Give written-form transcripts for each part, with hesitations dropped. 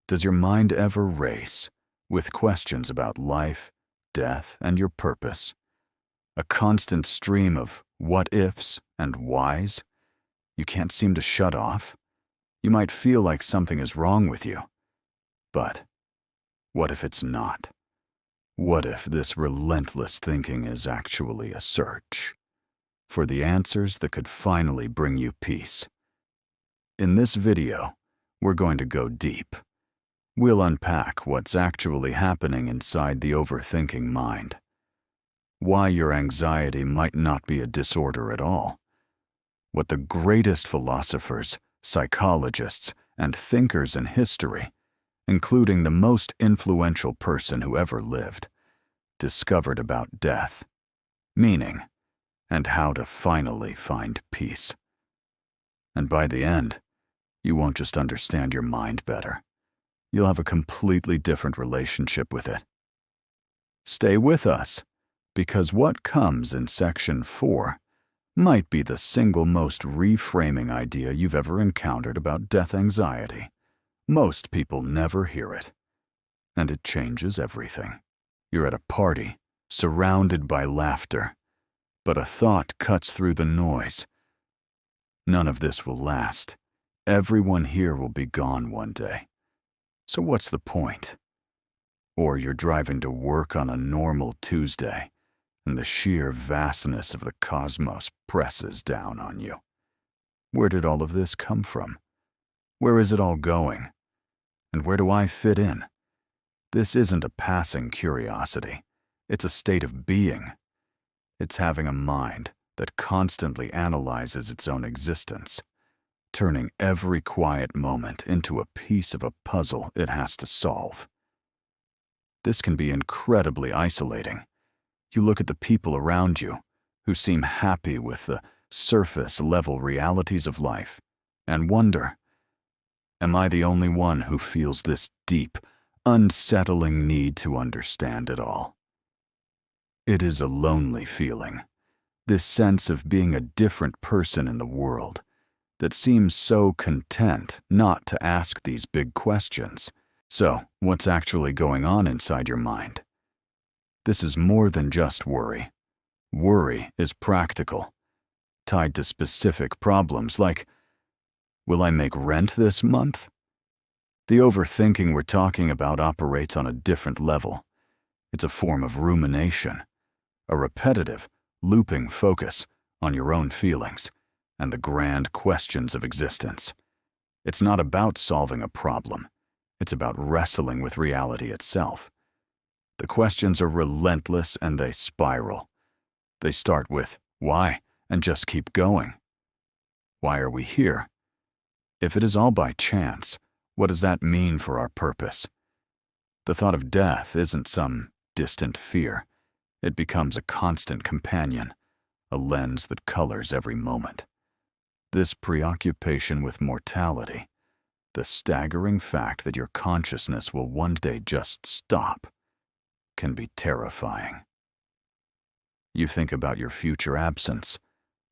Does your mind ever race with questions about life, death, and your purpose? A constant stream of what-ifs and whys you can't seem to shut off? You might feel like something is wrong with you. But what if it's not? What if this relentless thinking is actually a search for the answers that could finally bring you peace? In this video, we're going to go deep. We'll unpack what's actually happening inside the overthinking mind, why your anxiety might not be a disorder at all, what the greatest philosophers, psychologists, and thinkers in history, including the most influential person who ever lived, discovered about death, meaning, and how to finally find peace. And by the end, you won't just understand your mind better. You'll have a completely different relationship with it. Stay with us, because what comes in Section 4 might be the single most reframing idea you've ever encountered about death anxiety. Most people never hear it, and it changes everything. You're at a party, surrounded by laughter, but a thought cuts through the noise. None of this will last. Everyone here will be gone one day. So what's the point? Or you're driving to work on a normal Tuesday, and the sheer vastness of the cosmos presses down on you. Where did all of this come from? Where is it all going? And where do I fit in? This isn't a passing curiosity. It's a state of being. It's having a mind that constantly analyzes its own existence, turning every quiet moment into a piece of a puzzle it has to solve. This can be incredibly isolating. You look at the people around you who seem happy with the surface-level realities of life and wonder, am I the only one who feels this deep, unsettling need to understand it all? It is a lonely feeling, this sense of being a different person in the world that seems so content not to ask these big questions. So, what's actually going on inside your mind? This is more than just worry. Worry is practical, tied to specific problems like, will I make rent this month? The overthinking we're talking about operates on a different level. It's a form of rumination, a repetitive, looping focus on your own feelings and the grand questions of existence. It's not about solving a problem. It's about wrestling with reality itself. The questions are relentless and they spiral. They start with, why? And just keep going. Why are we here? If it is all by chance, what does that mean for our purpose? The thought of death isn't some distant fear. It becomes a constant companion, a lens that colors every moment. This preoccupation with mortality, the staggering fact that your consciousness will one day just stop, can be terrifying. You think about your future absence,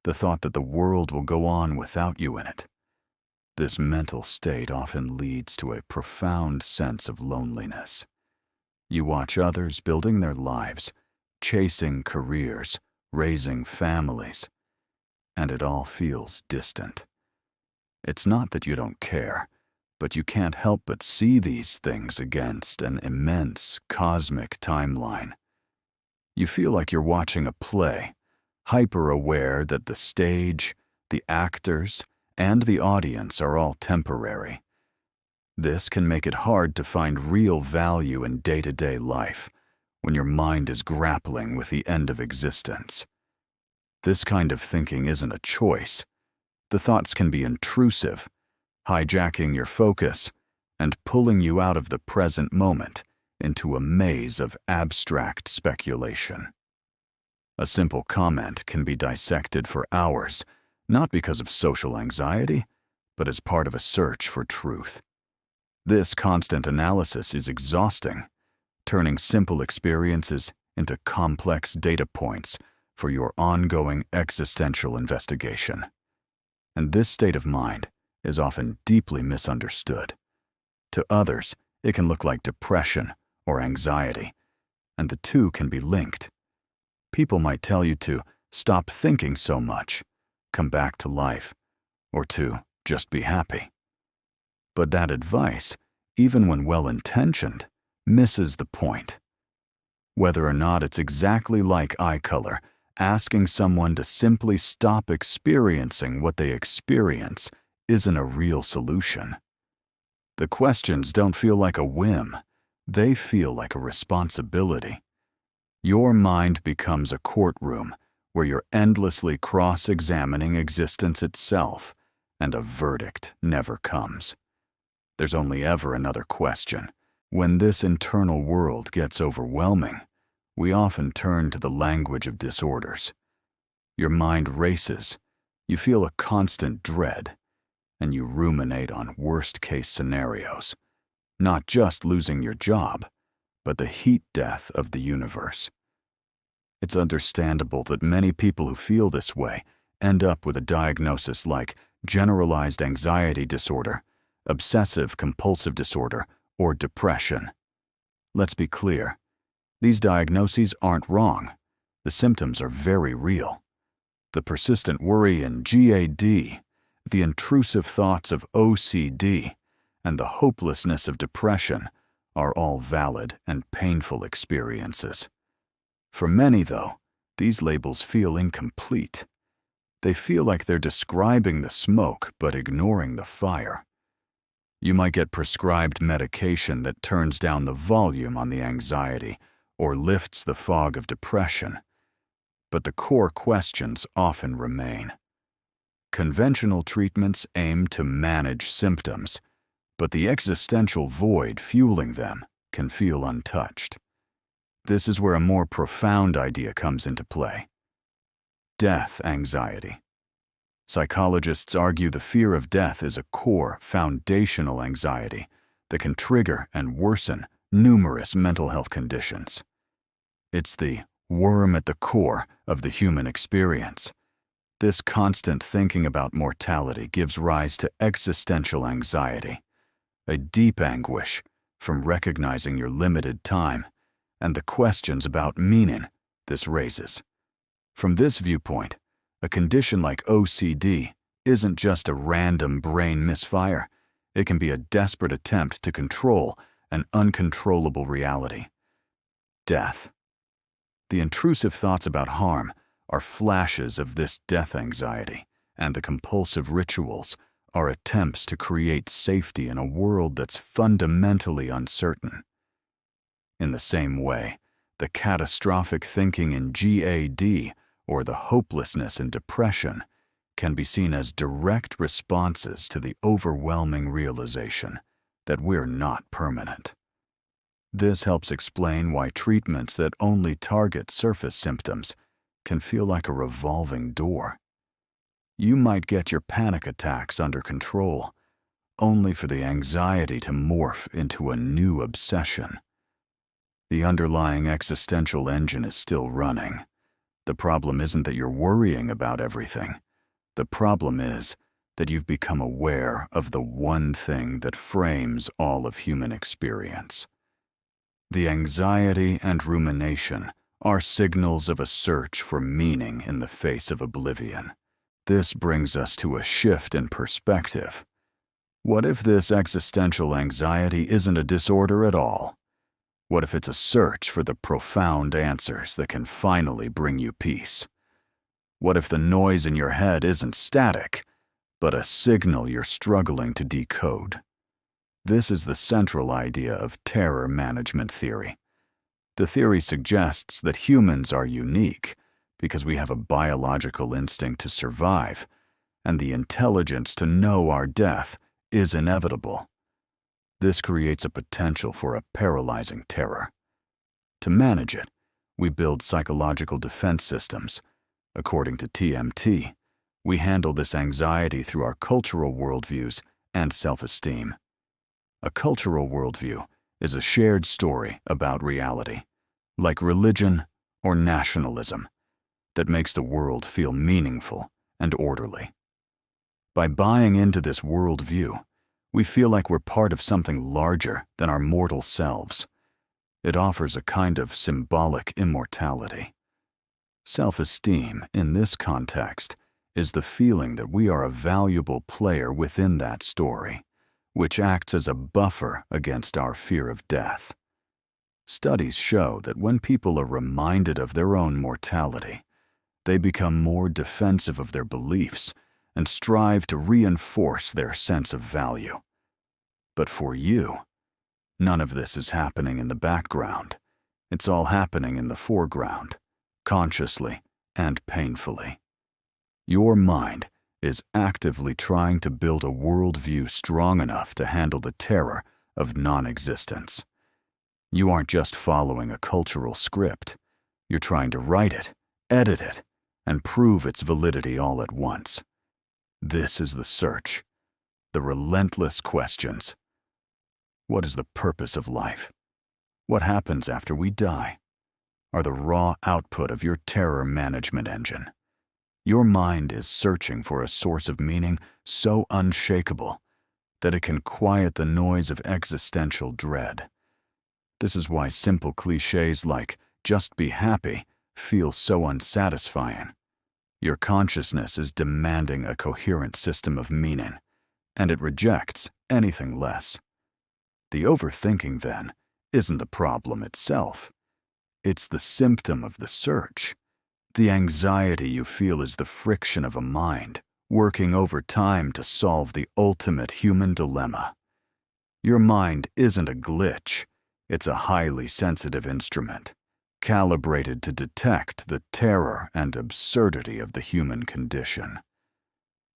the thought that the world will go on without you in it. This mental state often leads to a profound sense of loneliness. You watch others building their lives, chasing careers, raising families, and it all feels distant. It's not that you don't care, but you can't help but see these things against an immense cosmic timeline. You feel like you're watching a play, hyper-aware that the stage, the actors, and the audience are all temporary. This can make it hard to find real value in day-to-day life when your mind is grappling with the end of existence. This kind of thinking isn't a choice. The thoughts can be intrusive, hijacking your focus and pulling you out of the present moment into a maze of abstract speculation. A simple comment can be dissected for hours, not because of social anxiety, but as part of a search for truth. This constant analysis is exhausting, turning simple experiences into complex data points for your ongoing existential investigation. And this state of mind is often deeply misunderstood. To others, It can look like depression or anxiety, and the two can be linked. People might tell you to stop thinking so much, come back to life, or to just be happy. But that advice, even when well-intentioned, misses the point. Whether or not it's exactly like eye color, asking someone to simply stop experiencing what they experience isn't a real solution. The questions don't feel like a whim, they feel like a responsibility. Your mind becomes a courtroom where you're endlessly cross-examining existence itself, and a verdict never comes. There's only ever another question. When this internal world gets overwhelming, we often turn to the language of disorders. Your mind races, you feel a constant dread, and you ruminate on worst-case scenarios, not just losing your job, but the heat death of the universe. It's understandable that many people who feel this way end up with a diagnosis like generalized anxiety disorder, obsessive-compulsive disorder, or depression. Let's be clear. These diagnoses aren't wrong. The symptoms are very real. The persistent worry in GAD, the intrusive thoughts of OCD, and the hopelessness of depression are all valid and painful experiences. For many, though, these labels feel incomplete. They feel like they're describing the smoke but ignoring the fire. You might get prescribed medication that turns down the volume on the anxiety or lifts the fog of depression, but the core questions often remain. Conventional treatments aim to manage symptoms, but the existential void fueling them can feel untouched. This is where a more profound idea comes into play: death anxiety. Psychologists argue the fear of death is a core, foundational anxiety that can trigger and worsen numerous mental health conditions. It's the worm at the core of the human experience. This constant thinking about mortality gives rise to existential anxiety, a deep anguish from recognizing your limited time and the questions about meaning this raises. From this viewpoint, a condition like OCD isn't just a random brain misfire. It can be a desperate attempt to control an uncontrollable reality: death. The intrusive thoughts about harm are flashes of this death anxiety, and the compulsive rituals are attempts to create safety in a world that's fundamentally uncertain. In the same way, the catastrophic thinking in GAD or the hopelessness and depression can be seen as direct responses to the overwhelming realization that we're not permanent. This helps explain why treatments that only target surface symptoms can feel like a revolving door. You might get your panic attacks under control, only for the anxiety to morph into a new obsession. The underlying existential engine is still running. The problem isn't that you're worrying about everything. The problem is that you've become aware of the one thing that frames all of human experience. The anxiety and rumination are signals of a search for meaning in the face of oblivion. This brings us to a shift in perspective. What if this existential anxiety isn't a disorder at all? What if it's a search for the profound answers that can finally bring you peace? What if the noise in your head isn't static, but a signal you're struggling to decode? This is the central idea of terror management theory. The theory suggests that humans are unique because we have a biological instinct to survive, and the intelligence to know our death is inevitable. This creates a potential for a paralyzing terror. To manage it, we build psychological defense systems. According to TMT, we handle this anxiety through our cultural worldviews and self-esteem. A cultural worldview is a shared story about reality, like religion or nationalism, that makes the world feel meaningful and orderly. By buying into this worldview, We feel like we're part of something larger than our mortal selves. It offers a kind of symbolic immortality. Self-esteem, in this context, is the feeling that we are a valuable player within that story, which acts as a buffer against our fear of death. Studies show that when people are reminded of their own mortality, they become more defensive of their beliefs and strive to reinforce their sense of value. But for you, none of this is happening in the background. It's all happening in the foreground, consciously and painfully. Your mind is actively trying to build a worldview strong enough to handle the terror of non-existence. You aren't just following a cultural script. You're trying to write it, edit it, and prove its validity all at once. This is the search, the relentless questions. What is the purpose of life? What happens after we die? Are the raw output of your terror management engine. Your mind is searching for a source of meaning so unshakable that it can quiet the noise of existential dread. This is why simple cliches like "just be happy" feel so unsatisfying. Your consciousness is demanding a coherent system of meaning, and it rejects anything less. The overthinking, then, isn't the problem itself. It's the symptom of the search. The anxiety you feel is the friction of a mind working overtime to solve the ultimate human dilemma. Your mind isn't a glitch. It's a highly sensitive instrument, calibrated to detect the terror and absurdity of the human condition.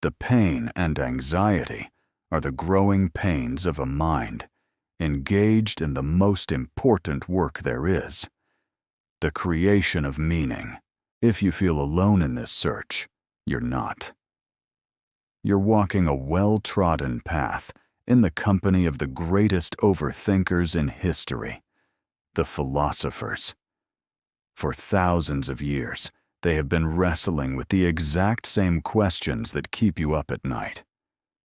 The pain and anxiety are the growing pains of a mind engaged in the most important work there is, the creation of meaning. If you feel alone in this search, you're not. You're walking a well-trodden path in the company of the greatest overthinkers in history, the philosophers. For thousands of years, they have been wrestling with the exact same questions that keep you up at night.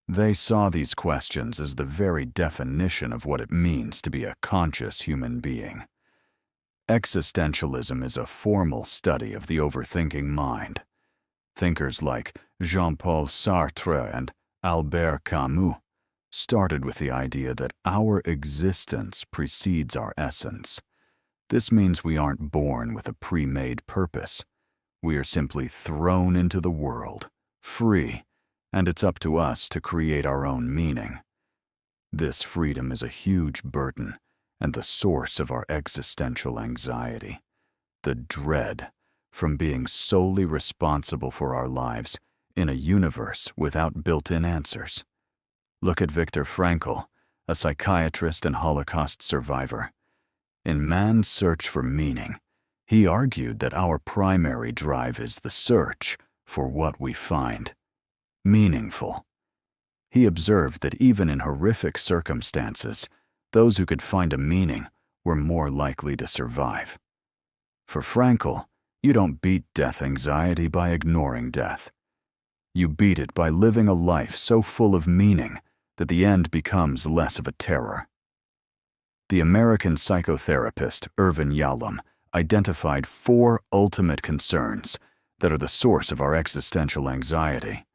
They saw these questions as the very definition of what it means to be a conscious human being. Existentialism is a formal study of the overthinking mind. Thinkers like Jean-Paul Sartre and Albert Camus started with the idea that our existence precedes our essence. This means we aren't born with a pre-made purpose. We are simply thrown into the world, free, and it's up to us to create our own meaning. This freedom is a huge burden and the source of our existential anxiety, the dread from being solely responsible for our lives in a universe without built-in answers. Look at Viktor Frankl, a psychiatrist and Holocaust survivor. In Man's Search for Meaning, he argued that our primary drive is the search for what we find meaningful. He observed that even in horrific circumstances, those who could find a meaning were more likely to survive. For Frankl, you don't beat death anxiety by ignoring death. You beat it by living a life so full of meaning that the end becomes less of a terror. The American psychotherapist Irvin Yalom identified 4 ultimate concerns that are the source of our existential anxiety: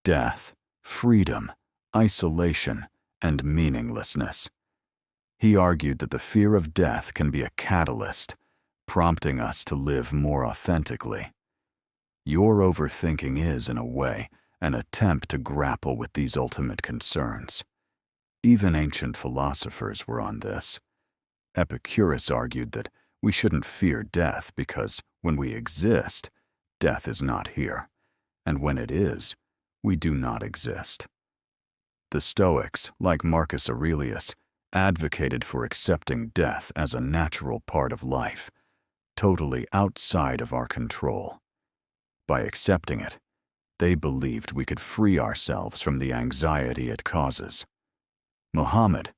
death, freedom, isolation, and meaninglessness. He argued that the fear of death can be a catalyst, prompting us to live more authentically. Your overthinking is, in a way, an attempt to grapple with these ultimate concerns. Even ancient philosophers were on this. Epicurus argued that we shouldn't fear death because when we exist, death is not here, and when it is, we do not exist. The Stoics, like Marcus Aurelius, advocated for accepting death as a natural part of life, totally outside of our control. By accepting it, they believed we could free ourselves from the anxiety it causes. Muhammad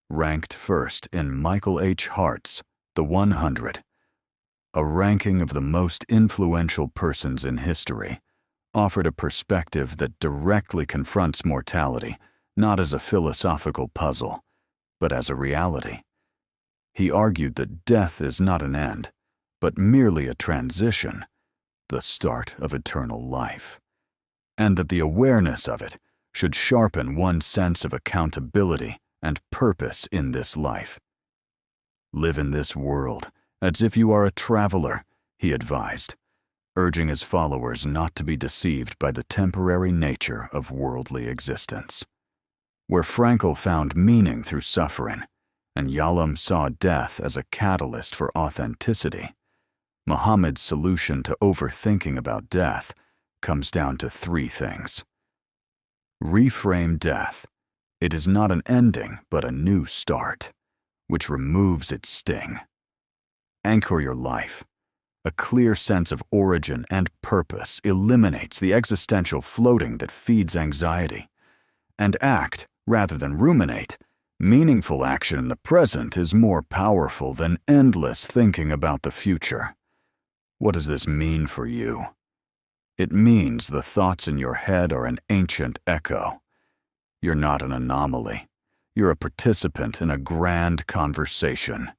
ranked first in Michael H. Hart's The 100, a ranking of the most influential persons in history, offered a perspective that directly confronts mortality not as a philosophical puzzle, but as a reality. He argued that death is not an end, but merely a transition, the start of eternal life, and that the awareness of it should sharpen one's sense of accountability and purpose in this life. Live in this world as if you are a traveler, he advised, urging his followers not to be deceived by the temporary nature of worldly existence. Where Frankl found meaning through suffering, and Yalom saw death as a catalyst for authenticity, Muhammad's solution to overthinking about death comes down to three things. Reframe death. It is not an ending, but a new start, which removes its sting. Anchor your life. A clear sense of origin and purpose eliminates the existential floating that feeds anxiety. And act, rather than ruminate. Meaningful action in the present is more powerful than endless thinking about the future. What does this mean for you? It means the thoughts in your head are an ancient echo. You're not an anomaly. You're a participant in a grand conversation.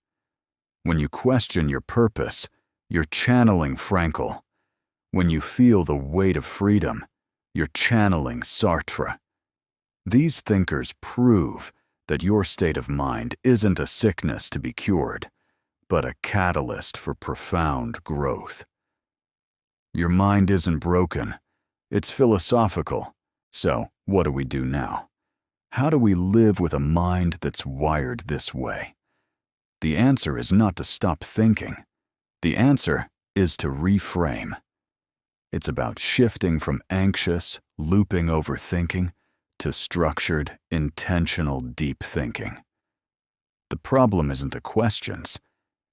When you question your purpose, you're channeling Frankl. When you feel the weight of freedom, you're channeling Sartre. These thinkers prove that your state of mind isn't a sickness to be cured, but a catalyst for profound growth. Your mind isn't broken. It's philosophical. So, what do we do now? How do we live with a mind that's wired this way? The answer is not to stop thinking. The answer is to reframe. It's about shifting from anxious, looping overthinking to structured, intentional deep thinking. The problem isn't the questions.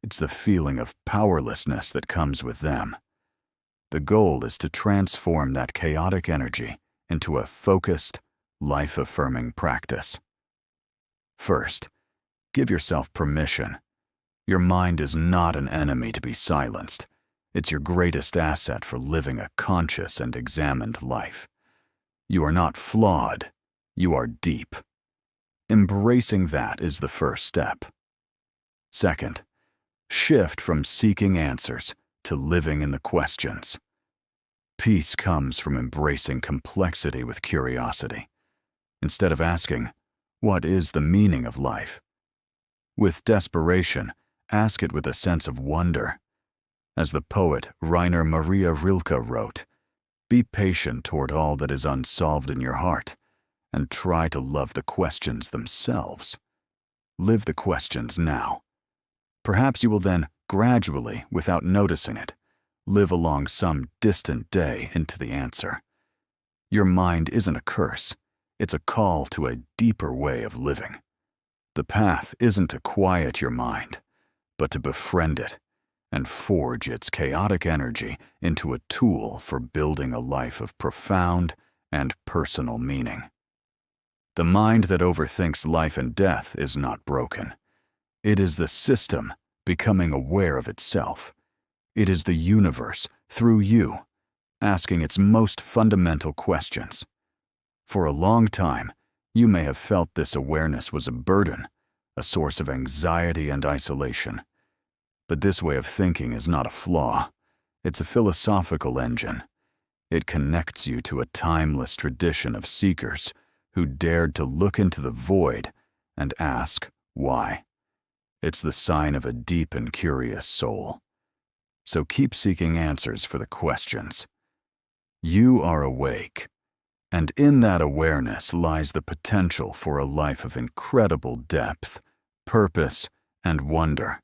It's the feeling of powerlessness that comes with them. The goal is to transform that chaotic energy into a focused, life-affirming practice. First, give yourself permission. Your mind is not an enemy to be silenced. It's your greatest asset for living a conscious and examined life. You are not flawed. You are deep. Embracing that is the first step. Second, shift from seeking answers to living in the questions. Peace comes from embracing complexity with curiosity. Instead of asking, what is the meaning of life? With desperation, ask it with a sense of wonder. As the poet Rainer Maria Rilke wrote, be patient toward all that is unsolved in your heart, and try to love the questions themselves. Live the questions now. Perhaps you will then, gradually, without noticing it, live along some distant day into the answer. Your mind isn't a curse. It's a call to a deeper way of living. The path isn't to quiet your mind, but to befriend it and forge its chaotic energy into a tool for building a life of profound and personal meaning. The mind that overthinks life and death is not broken. It is the system becoming aware of itself. It is the universe, through you, asking its most fundamental questions. For a long time, you may have felt this awareness was a burden, a source of anxiety and isolation. But this way of thinking is not a flaw. It's a philosophical engine. It connects you to a timeless tradition of seekers who dared to look into the void and ask why. It's the sign of a deep and curious soul. So keep seeking answers for the questions. You are awake, and in that awareness lies the potential for a life of incredible depth, purpose, and wonder.